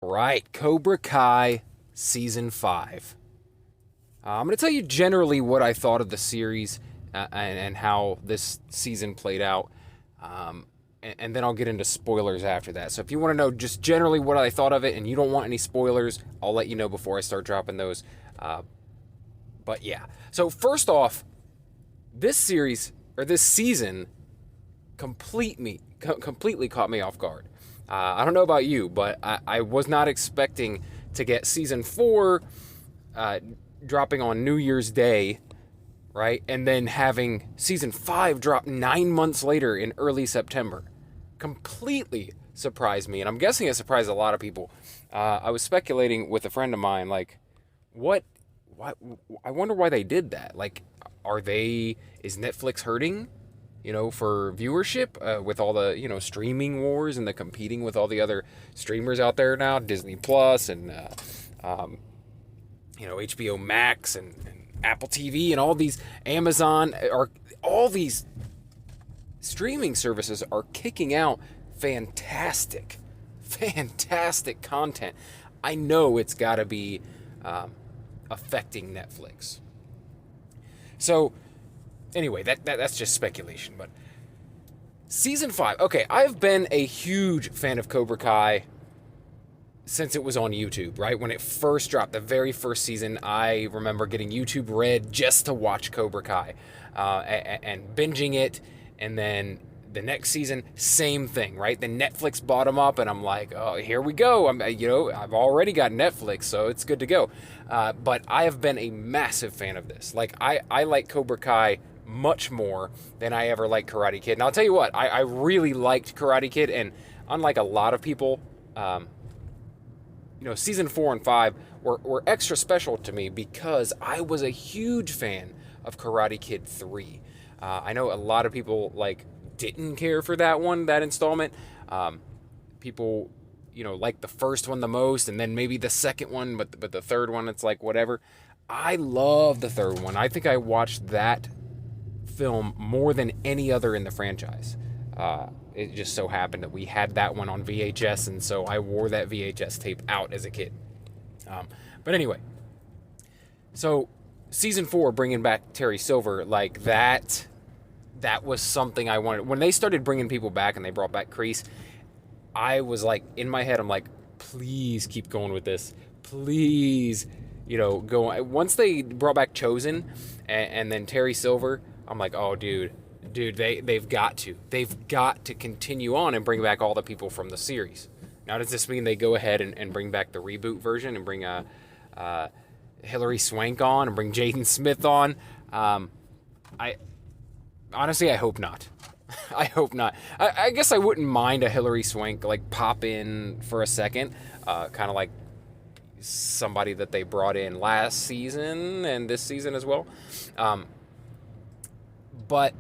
Right, Cobra Kai Season 5. I'm going to tell you generally what I thought of the series and how this season played out. And then I'll get into spoilers after that. So if you want to know just generally what I thought of it and you don't want any spoilers, I'll let you know before I start dropping those. But yeah. So first off, this series, or this season, completely caught me off guard. I don't know about you, but I was not expecting to get season 4 dropping on New Year's Day, right? And then having season 5 drop 9 months later in early September. Completely surprised me, and I'm guessing it surprised a lot of people. I was speculating with a friend of mine, like, what? Why? I wonder why they did that. Like, is Netflix hurting? For viewership with all the, streaming wars and the competing with all the other streamers out there now, Disney Plus and, HBO Max and Apple TV and all these Amazon, all these streaming services are kicking out fantastic content. I know it's got to be affecting Netflix. So, anyway, that's just speculation, but season 5. Okay, I've been a huge fan of Cobra Kai since it was on YouTube, right? When it first dropped, the very first season, I remember getting YouTube Red just to watch Cobra Kai and binging it, and then the next season, same thing, right? Then Netflix bought them up, and I'm like, oh, here we go. I've already got Netflix, so it's good to go. But I have been a massive fan of this. Like, I like Cobra Kai much more than I ever liked Karate Kid. And I'll tell you what, I really liked Karate Kid, and unlike a lot of people, season 4 and 5 were extra special to me because I was a huge fan of Karate Kid 3. I know a lot of people, didn't care for that installment. People, like the first one the most, and then maybe the second one, but the third one, it's like, whatever. I love the third one. I think I watched that film more than any other in the franchise. It just so happened that we had that one on VHS, and so I wore that VHS tape out as a kid. But anyway, so season 4, bringing back Terry Silver, like that was something I wanted. When they started bringing people back and they brought back Kreese, I was like, in my head, I'm like, please keep going with this. Please, go. Once they brought back Chosen and then Terry Silver, I'm like, oh, dude, they've got to continue on and bring back all the people from the series. Now, does this mean they go ahead and bring back the reboot version and bring Hilary Swank on and bring Jaden Smith on? Honestly, I hope not. I hope not. I guess I wouldn't mind a Hilary Swank, pop in for a second. Kind of like somebody that they brought in last season and this season as well. But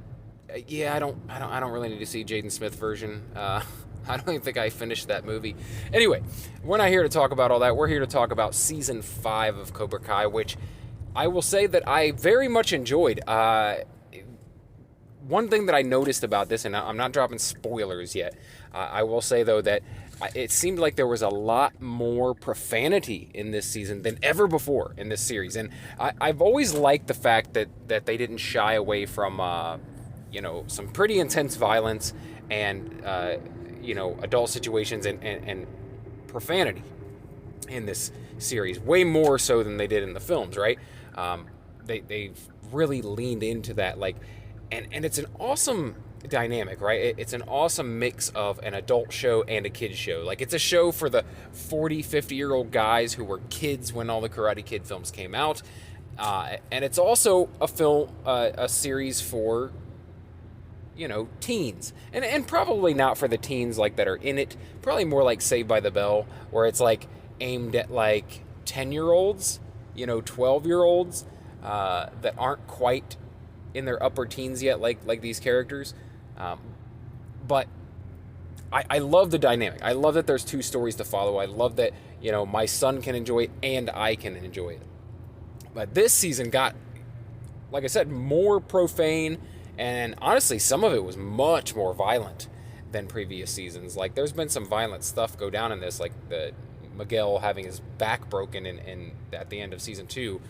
yeah, I don't really need to see Jaden Smith version. I don't even think I finished that movie. Anyway, we're not here to talk about all that. We're here to talk about season 5 of Cobra Kai, which I will say that I very much enjoyed. One thing that I noticed about this, and I'm not dropping spoilers yet, I will say, though, that it seemed like there was a lot more profanity in this season than ever before in this series. And I've always liked the fact that they didn't shy away from, some pretty intense violence and, adult situations and profanity in this series. Way more so than they did in the films, right? They've really leaned into that, and it's an awesome dynamic, right? It's an awesome mix of an adult show and a kid show. It's a show for the 40, 50-year-old guys who were kids when all the Karate Kid films came out. And it's also a series for, teens. And probably not for the teens, that are in it. Probably more like Saved by the Bell, where it's, aimed at, 10-year-olds, 12-year-olds, that aren't quite in their upper teens yet, like these characters. But I love the dynamic. I love that there's 2 stories to follow. I love that, my son can enjoy it and I can enjoy it. But this season got, like I said, more profane, and honestly, some of it was much more violent than previous seasons. There's been some violent stuff go down in this, the Miguel having his back broken in at the end of season 2,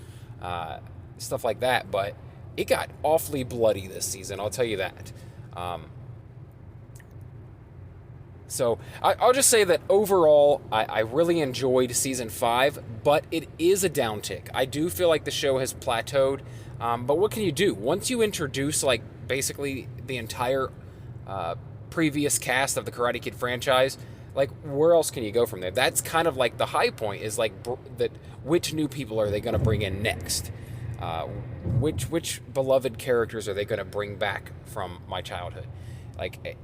stuff like that. But it got awfully bloody this season, I'll tell you that. So I'll just say that overall, I really enjoyed season 5, but it is a downtick. I do feel like the show has plateaued, but what can you do? Once you introduce, like, basically the entire previous cast of the Karate Kid franchise, like, where else can you go from there? That's kind of like the high point, is like that. Which new people are they going to bring in next? Which beloved characters are they going to bring back from my childhood? Like,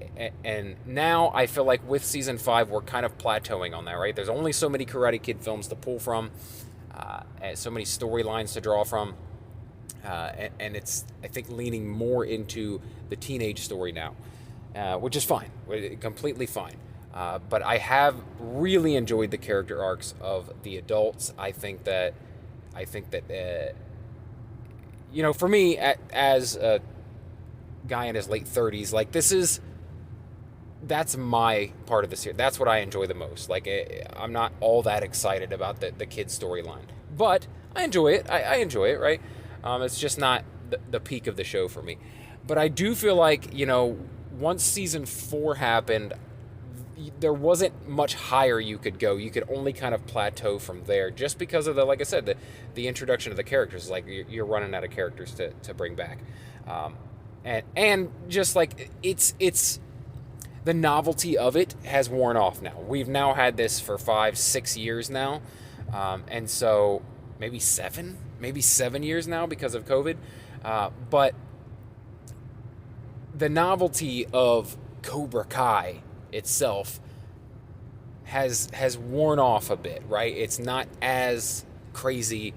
and now I feel like with season 5, we're kind of plateauing on that, right? There's only so many Karate Kid films to pull from, and so many storylines to draw from, and it's, I think, leaning more into the teenage story now, which is fine, completely fine. But I have really enjoyed the character arcs of the adults. I think that, you know, for me, as a guy in his late 30s, like, that's my part of the series. That's what I enjoy the most. Like, I'm not all that excited about the kid storyline, but I enjoy it. I enjoy it, right? It's just not the peak of the show for me. But I do feel like, you know, once season 4 happened, there wasn't much higher you could go. You could only kind of plateau from there, just because of like I said, the introduction of the characters. Like, you're running out of characters to bring back. And just like it's the novelty of it has worn off now. We've now had this for 5-6 years now, and so maybe 7 years now because of COVID. But the novelty of Cobra Kai itself has worn off a bit, right? It's not as crazy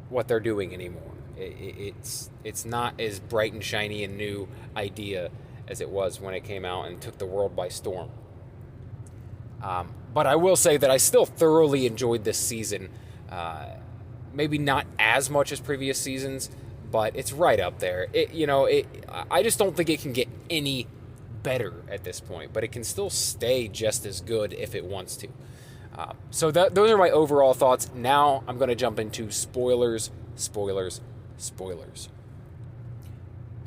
what they're doing anymore. It's not as bright and shiny and new idea as it was when it came out and took the world by storm. But I will say that I still thoroughly enjoyed this season. Maybe not as much as previous seasons, but it's right up there. I just don't think it can get any better at this point, but it can still stay just as good if it wants to. So those are my overall thoughts. Now I'm going to jump into spoilers.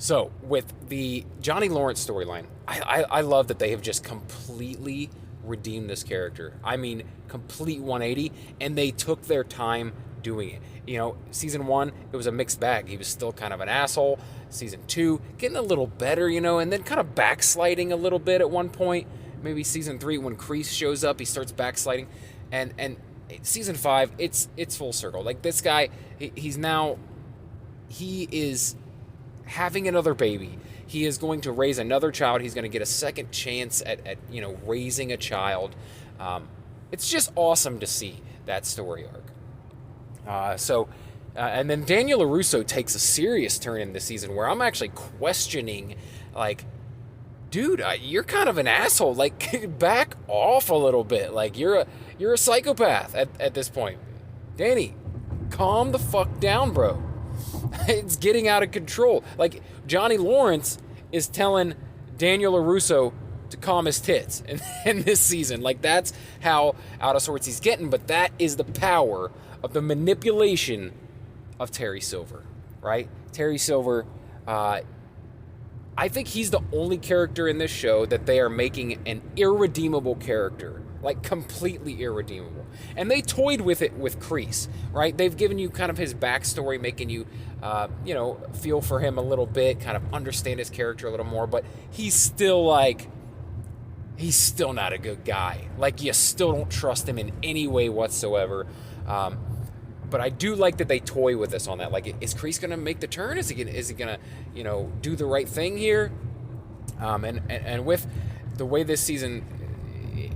So with the Johnny Lawrence storyline, I love that they have just completely redeemed this character. I mean, complete 180, and they took their time doing it. You know, season 1, it was a mixed bag. He was still kind of an asshole. Season 2, getting a little better, you know, and then kind of backsliding a little bit at one point. Maybe season 3, when Kreese shows up, he starts backsliding. And season 5, it's full circle. Like, this guy, he is having another baby. He is going to raise another child. He's going to get a second chance at raising a child. It's just awesome to see that story arc. And then Daniel LaRusso takes a serious turn in this season where I'm actually questioning, like, dude, you're kind of an asshole. Like, back off a little bit. Like, you're a psychopath at this point. Danny, calm the fuck down, bro. It's getting out of control. Like, Johnny Lawrence is telling Daniel LaRusso to calm his tits in this season. Like, that's how out of sorts he's getting. But that is the power of the manipulation of Terry Silver, right? Terry Silver, I think he's the only character in this show that they are making an irredeemable character, like completely irredeemable. And they toyed with it with Kreese, right? They've given you kind of his backstory, making you, feel for him a little bit, kind of understand his character a little more, but he's still not a good guy. Like, you still don't trust him in any way whatsoever. But I do like that they toy with us on that. Like, is Kreese going to make the turn? Is he going to, do the right thing here? And with the way this season,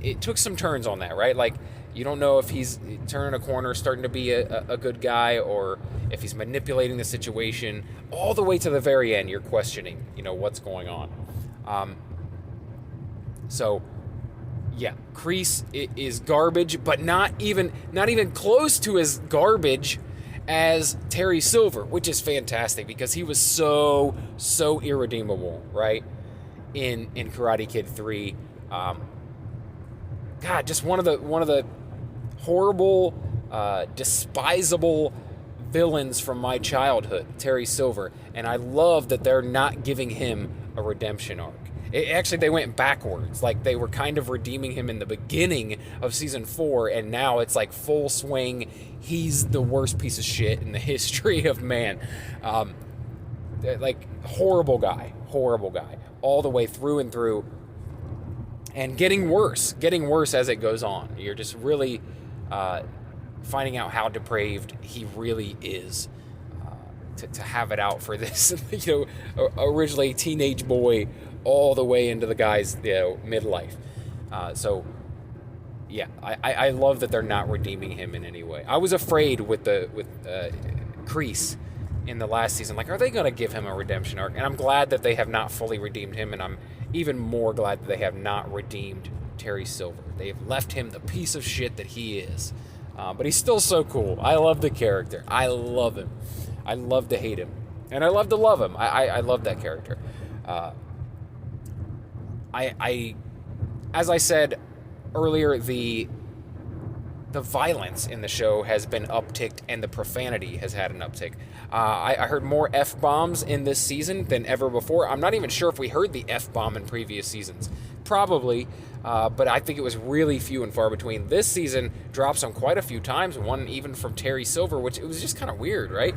it took some turns on that, right? Like, you don't know if he's turning a corner, starting to be a good guy, or if he's manipulating the situation. All the way to the very end, you're questioning, what's going on. So, yeah, Kreese is garbage, but not even close to as garbage as Terry Silver, which is fantastic because he was so irredeemable, right? In Karate Kid 3, God, just one of the horrible, despisable villains from my childhood, Terry Silver, and I love that they're not giving him a redemption arc. Actually, they went backwards. Like, they were kind of redeeming him in the beginning of season 4, and now it's like full swing. He's the worst piece of shit in the history of man. Like, horrible guy, all the way through and through, and getting worse as it goes on. You're just really finding out how depraved he really is. To have it out for this, originally teenage boy, all the way into the guy's midlife. So yeah, I love that they're not redeeming him in any way. I was afraid with Kreese in the last season, like, are they going to give him a redemption arc? And I'm glad that they have not fully redeemed him, and I'm even more glad that they have not redeemed Terry Silver. They've left him the piece of shit that he is. But he's still so cool. I love the character. I love him. I love to hate him. And I love to love him. I love that character. As I said earlier, the violence in the show has been upticked, and the profanity has had an uptick. I heard more F-bombs in this season than ever before. I'm not even sure if we heard the F-bomb in previous seasons. Probably, but I think it was really few and far between. This season drops them quite a few times, one even from Terry Silver, which it was just kind of weird, right?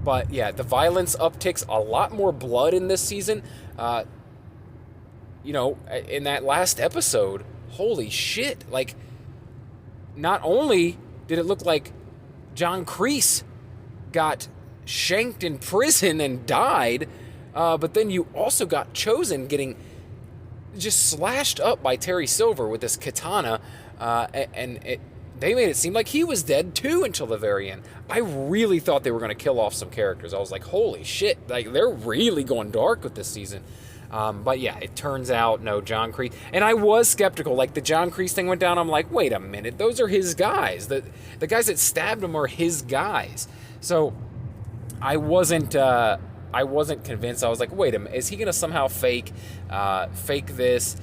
But yeah, the violence upticks, a lot more blood in this season. In that last episode, holy shit, like, not only did it look like John Kreese got shanked in prison and died, but then you also got Chosen getting just slashed up by Terry Silver with this katana, they made it seem like he was dead too until the very end. I really thought they were going to kill off some characters. I was like, holy shit, like, they're really going dark with this season. But yeah, it turns out, no, John Kreese. And I was skeptical. Like, the John Kreese thing went down, I'm like, wait a minute, those are his guys. The guys that stabbed him are his guys. So I wasn't convinced. I was like, wait a minute, is he going to somehow fake this,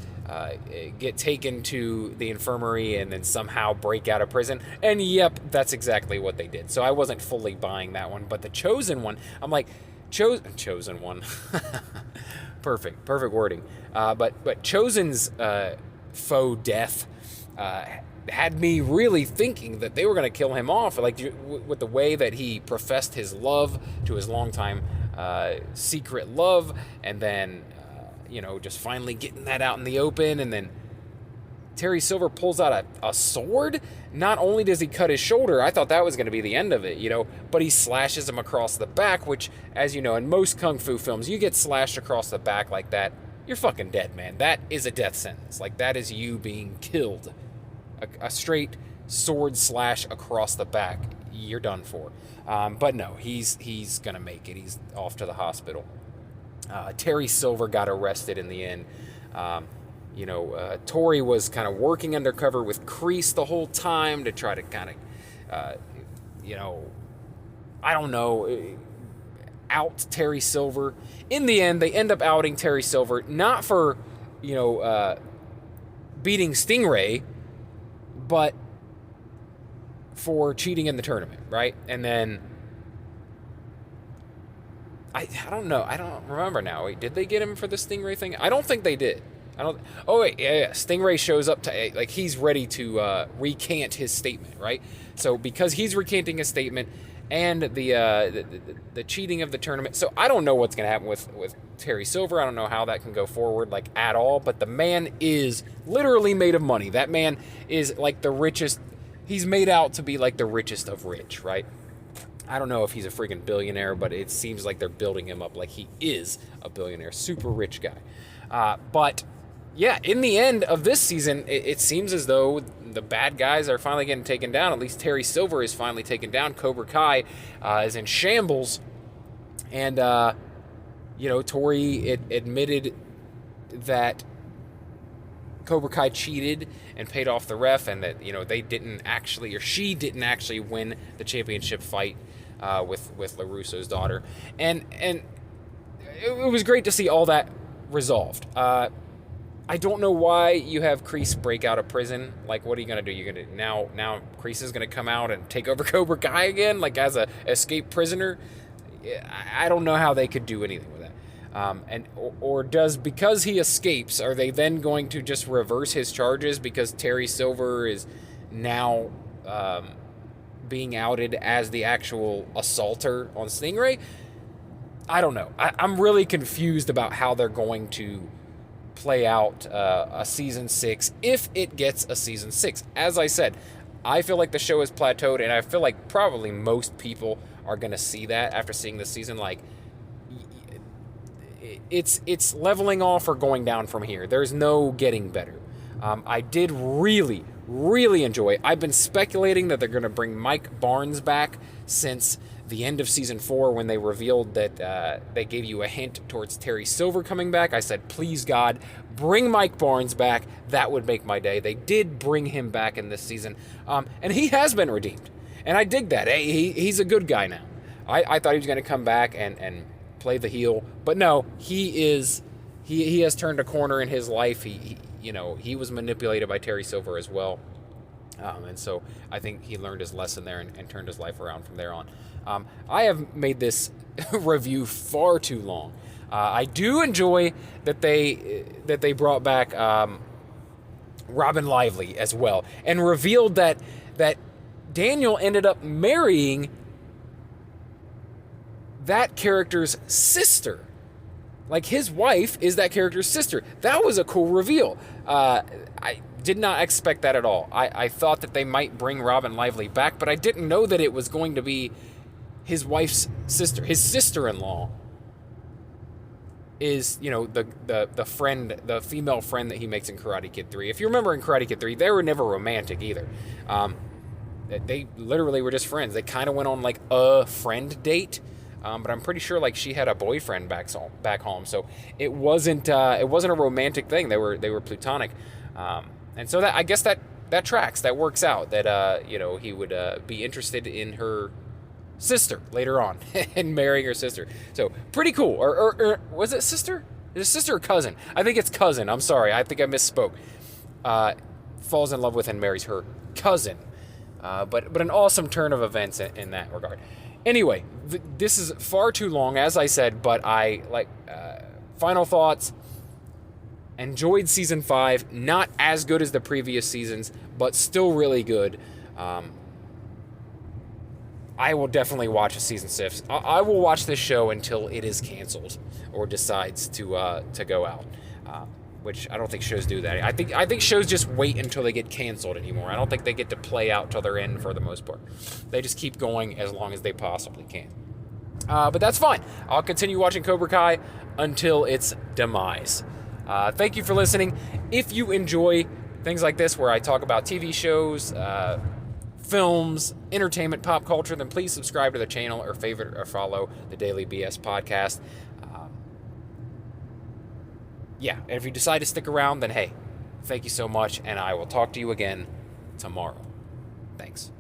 get taken to the infirmary, and then somehow break out of prison? And yep, that's exactly what they did. So I wasn't fully buying that one. But the Chosen one, I'm like, Chosen one. Perfect wording. But Chosen's faux death had me really thinking that they were going to kill him off, like, with the way that he professed his love to his longtime secret love, and then just finally getting that out in the open, and then Terry Silver pulls out a sword. Not only does he cut his shoulder, I thought that was going to be the end of it, but he slashes him across the back, which, as you know, in most kung fu films, you get slashed across the back like that, you're fucking dead, man. That is a death sentence. Like, that is you being killed. A straight sword slash across the back, you're done for. But no, he's going to make it. He's off to the hospital. Terry Silver got arrested in the end. Tori was kind of working undercover with Kreese the whole time to try to kind of, I don't know, out Terry Silver. In the end, they end up outing Terry Silver, not for, beating Stingray, but for cheating in the tournament, right? And then, I don't know. I don't remember now. Wait, did they get him for the Stingray thing? I don't think they did. Oh, wait, yeah. Stingray shows up to, like, he's ready to recant his statement, right? So because he's recanting his statement and the cheating of the tournament, so I don't know what's going to happen with Terry Silver. I don't know how that can go forward, like, at all. But the man is literally made of money. That man is, like, the richest. He's made out to be, like, the richest of rich, right? I don't know if he's a freaking billionaire, but it seems like they're building him up like he is a billionaire, super rich guy. But yeah, in the end of this season, it seems as though the bad guys are finally getting taken down. At least Terry Silver is finally taken down. Cobra Kai is in shambles. And, Tori admitted that Cobra Kai cheated and paid off the ref, and that, they didn't actually, or she didn't actually win the championship fight with LaRusso's daughter. And it was great to see all that resolved. I don't know why you have Kreese break out of prison. Like, what are you gonna do? You're gonna now Kreese is gonna come out and take over Cobra Kai again, like as a escaped prisoner. I don't know how they could do anything with that. Or does, because he escapes, are they then going to just reverse his charges because Terry Silver is now being outed as the actual assaulter on Stingray? I don't know. I'm really confused about how they're going to play out a season 6 if it gets a season 6. As I said, I feel like the show has plateaued, and I feel like probably most people are going to see that after seeing this season. Like, it's leveling off or going down from here. There's no getting better. I did really, really enjoy. I've been speculating that they're going to bring Mike Barnes back since the end of season 4 when they revealed that they gave you a hint towards Terry Silver coming back. I said, please God, bring Mike Barnes back. That would make my day. They did bring him back in this season, and he has been redeemed, and I dig that. Hey, he's a good guy now. I thought he was going to come back and play the heel, but no, he has turned a corner in his life. He was manipulated by Terry Silver as well. And so I think he learned his lesson there and turned his life around from there on. I have made this review far too long. I do enjoy that they brought back Robin Lively as well and revealed that Daniel ended up marrying that character's sister. Like, his wife is that character's sister. That was a cool reveal. I did not expect that at all. I thought that they might bring Robin Lively back, but I didn't know that it was going to be his wife's sister. His sister-in-law is, the friend, the female friend that he makes in Karate Kid 3. If you remember in Karate Kid 3, they were never romantic either. They literally were just friends. They kind of went on like a friend date. But I'm pretty sure like she had a boyfriend back home, so it wasn't a romantic thing. They were platonic, and so that, I guess that tracks. That works out. That he would be interested in her sister later on and marrying her sister. So pretty cool. Or was it sister? Is it sister or cousin? I think it's cousin. I'm sorry. I think I misspoke. Falls in love with and marries her cousin. But an awesome turn of events in that regard. Anyway, this is far too long, as I said, but final thoughts. Enjoyed season 5. Not as good as the previous seasons, but still really good. I will definitely watch a season 6. I will watch this show until it is canceled or decides to go out. Which I don't think shows do that. I think shows just wait until they get canceled anymore. I don't think they get to play out till they're in for the most part. They just keep going as long as they possibly can. But that's fine. I'll continue watching Cobra Kai until its demise. Thank you for listening. If you enjoy things like this where I talk about TV shows, films, entertainment, pop culture, then please subscribe to the channel or favorite or follow the Daily BS podcast. Yeah, and if you decide to stick around, then hey, thank you so much, and I will talk to you again tomorrow. Thanks.